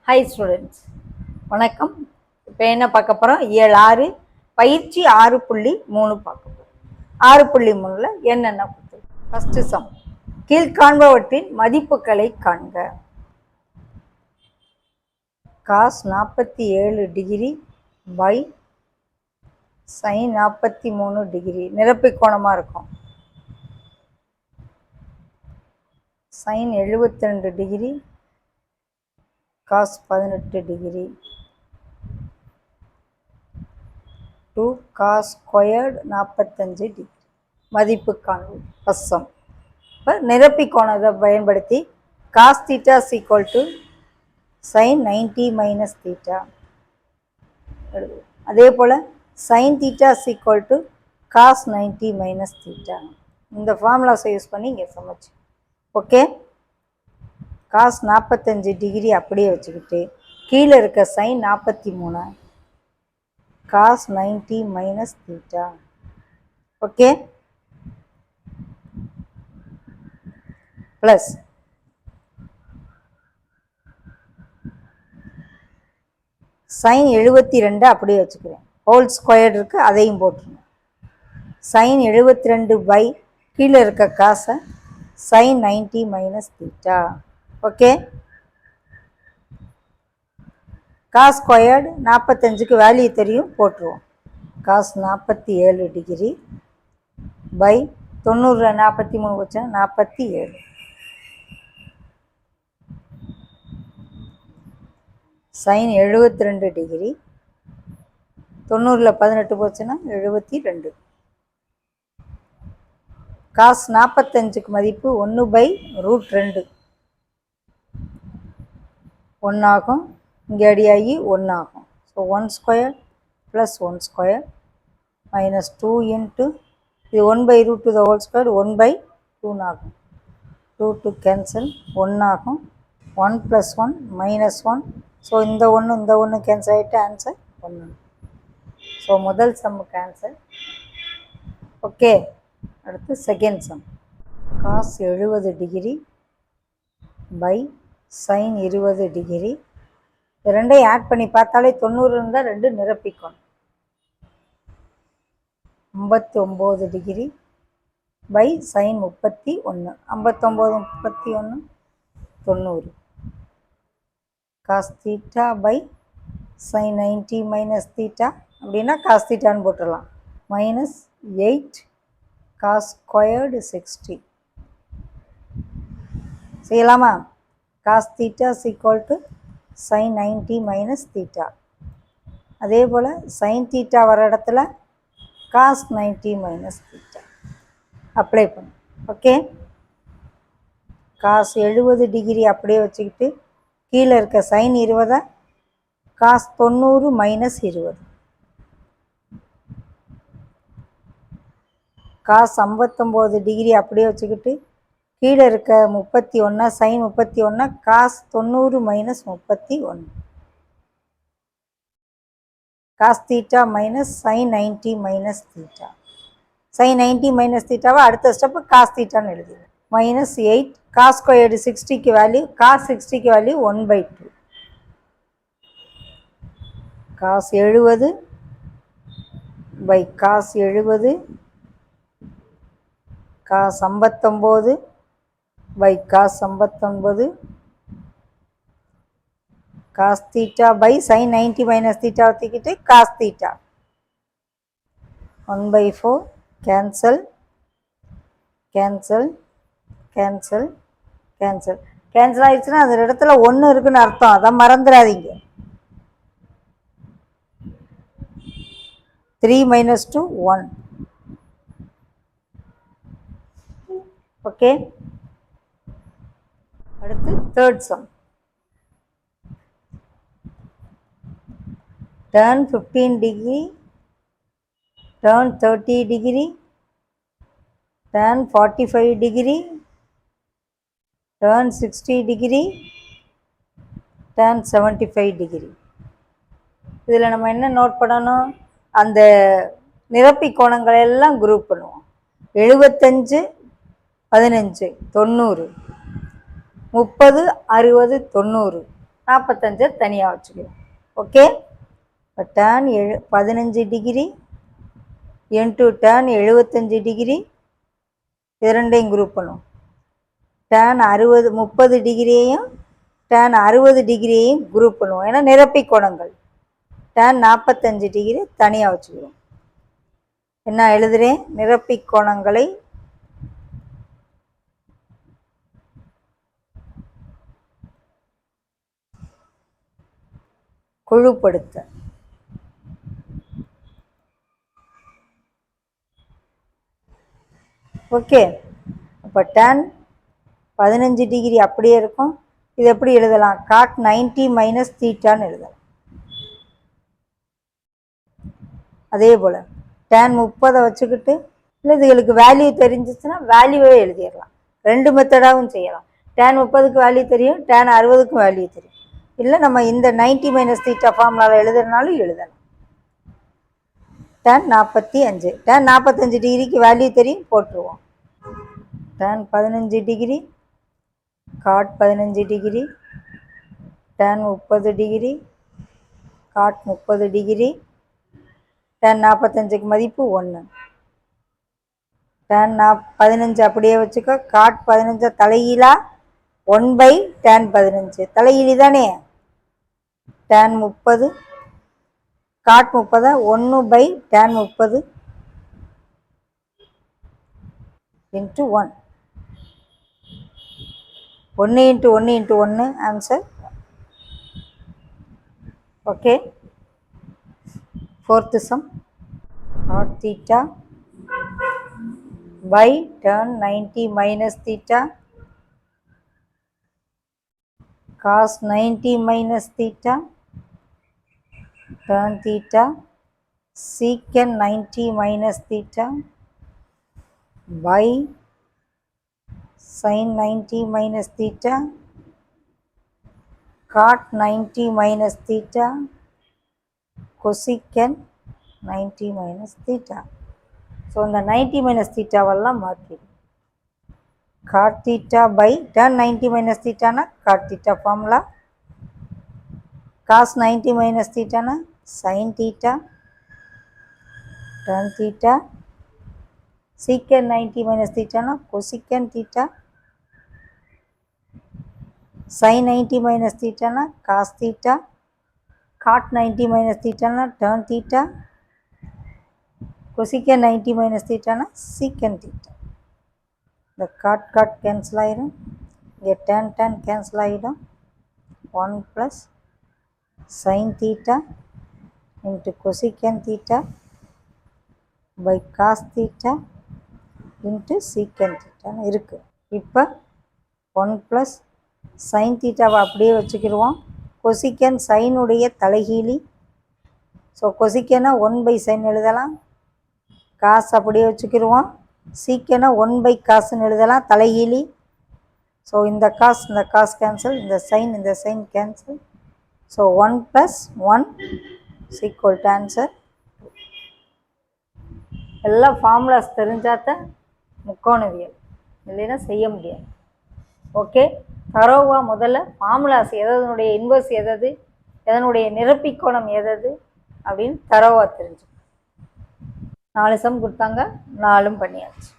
Hi students, வணக்கம். இப்போ என்ன பார்க்க போகிறோம்? இயல் 6 பயிற்சி 6.3 பார்க்க போகிறோம். 6.3ல் என்னென்ன கொடுத்து ஃபஸ்ட்டு சம், கீழ்காண்பவற்றின் மதிப்புகளை காண்க. Cos 47 degree by sine 43 degree நிரப்பி கோணமாக இருக்கும். Sine 72 degree cos 18 degree to cos squared 45 degree மதிப்பு காண்போம். First sum. இப்போ நிரப்பி கோணத்தை பயன்படுத்தி cos theta equal to sine 90 minus theta, அதே போல் sine theta equal to cos 90 minus theta. இந்த ஃபார்முலாஸை யூஸ் பண்ணி இங்கே சமைச்சு ஓகே. காஸ் 45 டிகிரி அப்படியே வச்சுக்கிட்டு கீழே இருக்க sine 43 cos 90 minus theta. Okay, plus sine 72 அப்படியே வச்சுக்கிறேன். ஹோல் ஸ்கொயர் இருக்குது, அதையும் போட்டுருங்க. சைன் 72 பை கீழே இருக்க காசை sine 90 minus theta. Okay, cos squared 45க்கு வேல்யூ தெரியும், போட்டுருவோம். காஸ் 47 டிகிரி பை 90ல் 43 வச்சா 47 சைன் 72 டிகிரி 90ல் 18 போச்சுன்னா 72. காஸ் 45க்கு மதிப்பு 1/√2 1 ஆகும். இங்கே அடியாகி 1 ஆகும். So 1 square plus 1 square minus 2 into இது 1/√2 த ஹோல் ஸ்கொயர் 1/2 ஆகும். 2 to கேன்சல் 1 ஆகும். 1 + 1 -1. ஸோ இந்த 1 கேன்சல் ஆகிட்டு ஆன்சர் 1. ஸோ முதல் சம்முக்கு ஆன்சர். ஓகே, அடுத்து second sum. Cos 70 degree by sine 20 degree. ரெண்டையும் ஆட் பண்ணி பார்த்தாலே 90 இருந்தால் 2 நிரப்பிக்கணும். 59 degree by sine 31. 59 31 90. Cos theta by sine 90 minus theta அப்படின்னா காஸ் தீட்டான்னு போட்டுடலாம். -8 காஸ் ஸ்கொயர்டு 60 செய்யலாமா? Cos theta equal to sine 90 minus theta. அதே போல் சைன் தீட்டா வர இடத்துல காஸ் 90 மைனஸ் தீட்டா அப்ளை பண்ணும். ஓகே, காஸ் 70 டிகிரி அப்படியே வச்சுக்கிட்டு கீழே இருக்க sine 20 cos 90 minus 20. Cos 59 degree அப்படியே வச்சுக்கிட்டு கீழே இருக்க 31 sine 31 cos 90 minus 31. Cos theta minus sine 90 minus theta. Sine 90 minus தீட்டாவை அடுத்த ஸ்டெப்பு காஸ் தீட்டான்னு எழுதுங்க. -8 காஸ் ஸ்கொயர்டு 60க்கு வேல்யூ, காஸ் 60க்கு value 1/2. Cos 70 by cos 70 cos 59 by cos 59 cos theta by sine 90 minus theta ஊற்றிக்கிட்டு cos theta 1/4 cancel cancel cancel cancel cancel ஆயிடுச்சுன்னா அந்த இடத்துல 1 இருக்குன்னு அர்த்தம், அதை மறந்துடாதீங்க. 3 - 2 1. ஓகே, அடுத்து third sum. Turn 15 degree, turn 30 degree, turn 45 degree, turn 60 degree, turn 75 degree. இதில் நம்ம என்ன நோட் பண்ணணும்? அந்த நிரப்பி கோணங்களை எல்லாம் குரூப் பண்ணுவோம். 75 15 90 30 60 90 45 தனியாக வச்சுக்கிறோம். ஓகே. இப்போ tan 15 degree into tan 75 degree இது ரெண்டையும் குரூப் பண்ணுவோம். tan 30 டிகிரியையும் tan 60 டிகிரியையும் குரூப் பண்ணுவோம். ஏன்னா நிரப்பி கோணங்கள். tan 45 டிகிரி தனியாக வச்சுக்கிறோம். என்ன எழுதுகிறேன்? நிரப்பி கோணங்களை குழுப்படுத்த. ஓகே. அப்போ tan 15 டிகிரி அப்படியே இருக்கும். இது எப்படி எழுதலாம்? cot 90 மைனஸ் தீட்டான்னு எழுதலாம். அதே போல் tan 30 வச்சுக்கிட்டு இல்லை இதுகளுக்கு வேல்யூ தெரிஞ்சிச்சுன்னா வேல்யூவே எழுதிடலாம். ரெண்டு மெத்தடாகவும் செய்யலாம். tan 30க்கு வேல்யூ தெரியும், tan 60க்கும் வேல்யூ தெரியும். இல்லை நம்ம இந்த 90 மைனஸ் தீட்டா ஃபார்முலாவில் எழுதுறதுனாலும் எழுதலாம். tan 45 tan 45 டிகிரிக்கு வேல்யூ தெரியும், போட்டுருவோம். tan 15 degree cot 15 degree tan 30 degree cot 30 degree tan 45க்கு மதிப்பு 1. tan 15 அப்படியே வச்சுக்கோ. cot 15 தலைகீழா 1/tan 15 தலைகீழி தானே. tan 30 cot 30 1/tan 30 into 1. 1 into 1 into 1 answer. Okay. fourth sum. cot theta by tan 90 minus theta cos 90 minus theta tan theta secant 90 minus theta by sin 90 minus theta cot 90 minus theta cosecant 90 minus theta. So இந்த 90 minus தீட்டாவெல்லாம் மாற்றிடும். cot theta by tan 90 minus thetaனா cot theta formula, cos 90 minus thetaனா sin theta tan theta, secant 90 minus thetaனா cosecant theta, sin 90 minus thetaனா cos theta, cot 90 minus thetaனா tan theta, cosecant 90 minus thetaனா secant theta. இந்த cot cancel ஆயிடும். இங்கே tan cancel ஆகிடும். 1 + sin theta into cosecant theta by cos theta into secant theta இருக்குது. இப்போ 1 + sin thetaவை அப்படியே வச்சுக்கிடுவோம். cosecant சைனுடைய தலைகீழி. So cosecantனா 1/sin எழுதலாம். காசு அப்படியே வச்சுக்கிடுவோம். சீக்கனா 1/cosன்னு எழுதலாம், தலைகீழி. ஸோ இந்த காஸ் கேன்சல், இந்த சைன் கேன்சல். So 1 + 1 = answer. எல்லாம் ஃபார்முலாஸ் தெரிஞ்சாதான் முக்கோணவியல், இல்லைன்னா செய்ய முடியாது. ஓகே. தரோவா முதல்ல ஃபார்முலாஸ் எதனுடைய இன்வர்ஸ் எதது, எதனுடைய நிரப்பிக்கோணம் எதது அப்படின்னு தரோவா தெரிஞ்சு. 4 சம் கொடுத்தாங்க, 4ம் பண்ணியாச்சு.